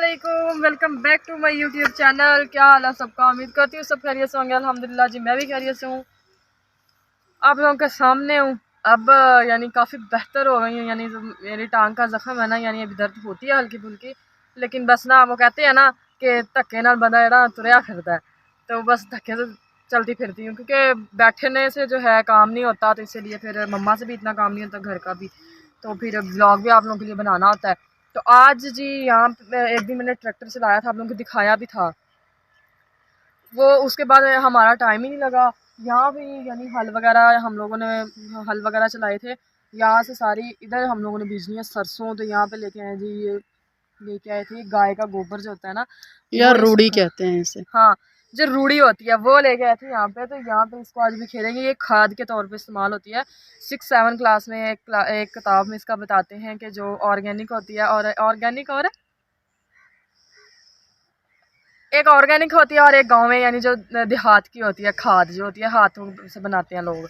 अस्सलामुअलैकुम, welcome back to my YouTube channel. क्या हाल है सबका? उम्मीद करती हूँ सब खैरियत से होंगे। अल्हम्दुलिल्लाह जी, मैं भी खैरियत से हूँ। आप लोगों के सामने हूँ अब। यानी काफ़ी बेहतर हो गई हूँ। यानी जो मेरी टांग का ज़ख्म है ना, यानी अभी दर्द होती है हल्की फुल्की, लेकिन बस ना वो कहते हैं ना कि धक्के नाल बंदा जेड़ा तुरया फिरदा है, तो बस धक्के से चलती फिरती हूँ, क्योंकि बैठने से जो है काम नहीं होता, तो इसीलिए फिर मम्मा से भी इतना काम नहीं होता, घर का भी, तो फिर ब्लॉग भी आप लोगों के लिए बनाना होता है। तो आज जी यहाँ एक दिन मैंने ट्रैक्टर चलाया था, आप लोगों को दिखाया भी था वो। उसके बाद हमारा टाइम ही नहीं लगा। यहाँ भी यानी हल वगैरह हम लोगों ने हल वगैरह चलाए थे। यहाँ से सारी इधर हम लोगों ने बीजनी है सरसों, तो यहाँ पे लेके आए जी, ये लेके आए थे गाय का गोबर जो होता है ना, यार वो रूढ़ी कहते हैं इसे। हाँ, जो रूढ़ी होती है वो लेके आए थे यहाँ पे। तो यहाँ पे इसको आज भी खेलेंगे। ये खाद के तौर पे इस्तेमाल होती है। 6-7 क्लास में एक किताब में इसका बताते हैं कि जो ऑर्गेनिक होती है, और ऑर्गेनिक और एक ऑर्गेनिक होती है और एक गांव में यानी जो देहात की होती है, खाद जो होती है हाथों से बनाते हैं लोग।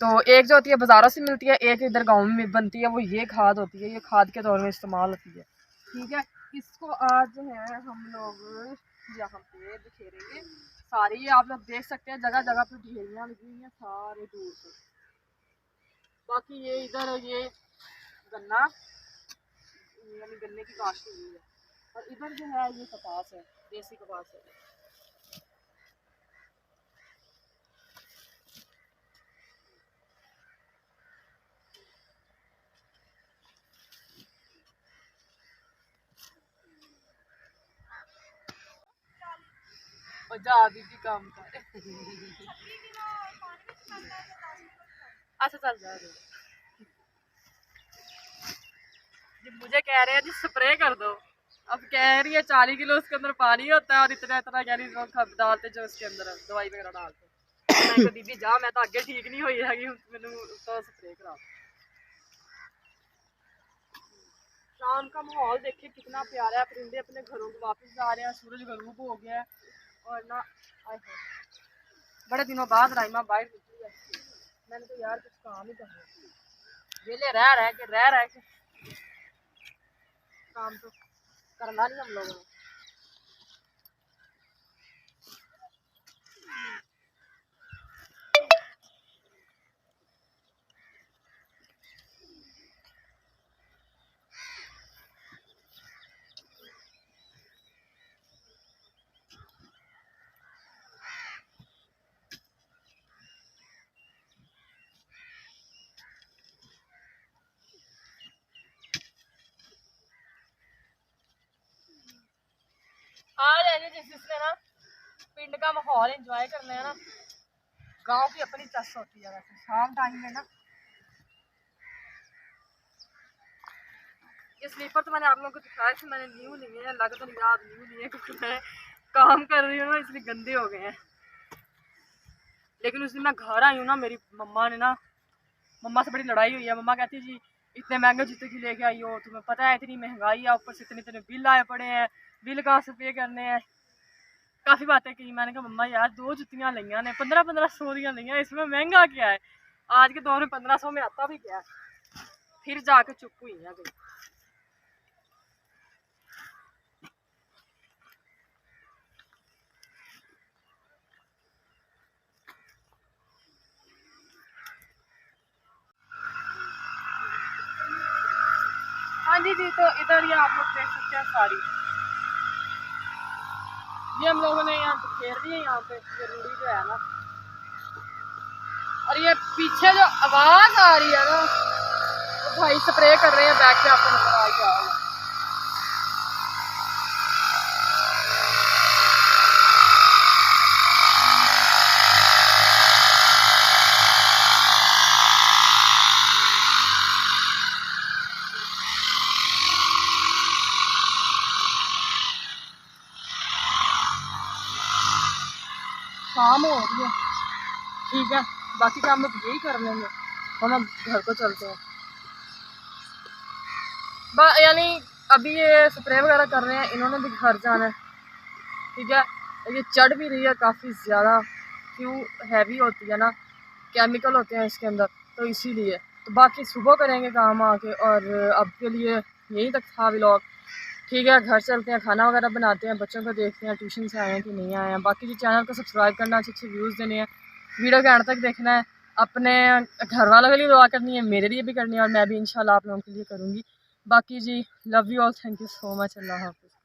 तो एक जो होती है बाज़ारों से मिलती है, एक इधर गांव में बनती है, वो ये खाद होती है। ये खाद के तौर में इस्तेमाल होती है। ठीक है, इसको आज जो है हम लोग यहाँ पे बिखेरेंगे सारी। ये आप लोग देख सकते हैं जगह जगह पे ढेरियाँ लगी हुई हैं सारे दूर से। बाकी ये इधर ये गन्ना यानी गन्ने की काश्त हुई है, और इधर जो है ये कपास है, देसी कपास है। और जा दीदी काम कर। अच्छा चल जा रहे जी, मुझे कह रहे हैं जी स्प्रे कर दो। अब कह रही है 40 किलो उसके अंदर पानी होता है, और इतना इतना यानी लोग खब डालते जो उसके अंदर दवाई वगैरह डालते। मैं तो दीदी जा, मैं तो आगे ठीक नहीं हुई है, मैंने तो स्प्रे करा। शाम का माहौल देखिए कितना प्यारा है, परिंदे अपने घरों को वापस जा रहे हैं, सूरज गरूब हो गया है। और ना आए हाय, बड़े दिनों बाद राइमा बाहर निकली है। मैंने तो यार कुछ काम ही करना, वेले रह के काम तो करना नहीं हम लोगों ने। हाँ यानी जिसने ना पिंड का माहौल एंजॉय करना है ना, गांव की अपनी चस होती है। वैसे शाम टाइम में ना ये स्लीपर तो मैंने आप लोगों को दिखाया था, मैंने न्यू लिए हैं, लग तो नहीं याद न्यू लिए, क्योंकि मैं काम कर रही हूँ ना इसलिए गंदे हो गए हैं। लेकिन उस दिन मैं घर आई हूँ ना, मेरी मम्मा ने ना, मम्मा से बड़ी लड़ाई हुई है। मम्मा कहती जी इतने महंगे जूते की लेके आई हो, तुम्हें पता है इतनी महंगाई है, ऊपर से इतने इतने बिल आए पड़े हैं, बिल कहाँ से पे करने हैं। काफ़ी बातें की। मैंने कहा मम्मा यार 2 जुतियाँ लिया ने 1500 दियाँ लिया, इसमें महंगा क्या है? आज के दौर में 1500 में आता भी क्या है? फिर जाके चुप हुई है गई। हाँ जी जी, तो इधर ये आप लोग देख सकते हैं सारी, ये हम लोगों ने यहाँ खेल दी है। यहाँ पे ये रूढ़ी जो है ना, और ये पीछे जो आवाज आ रही है ना, तो भाई स्प्रे कर रहे हैं बैठ के, आपको नजर आ गया होगा। शाम हो रही है, ठीक है, बाकी काम लोग यही कर लेंगे, हम अब घर को चलते हैं। यानी अभी ये स्प्रे वगैरह कर रहे हैं, इन्होंने भी घर जाना है। ठीक है, ये चढ़ भी रही है काफ़ी ज़्यादा, क्यों हैवी होती है ना, केमिकल होते हैं इसके अंदर, तो इसीलिए। तो बाकी सुबह करेंगे काम आके, और अब के लिए यहीं तक था व्लॉग। ठीक है, घर चलते हैं, खाना वगैरह बनाते हैं, बच्चों को देखते हैं ट्यूशन से आए हैं कि नहीं आए हैं। बाकी जो चैनल को सब्सक्राइब करना, अच्छे अच्छे व्यूज़ देने हैं, वीडियो के एंड तक देखना है, अपने घर वालों के लिए दुआ करनी है, मेरे लिए भी करनी है, और मैं भी इंशाल्लाह आप लोगों के लिए करूँगी। बाकी जी, love you all, thank you so much, अल्लाह हाफ़िज़।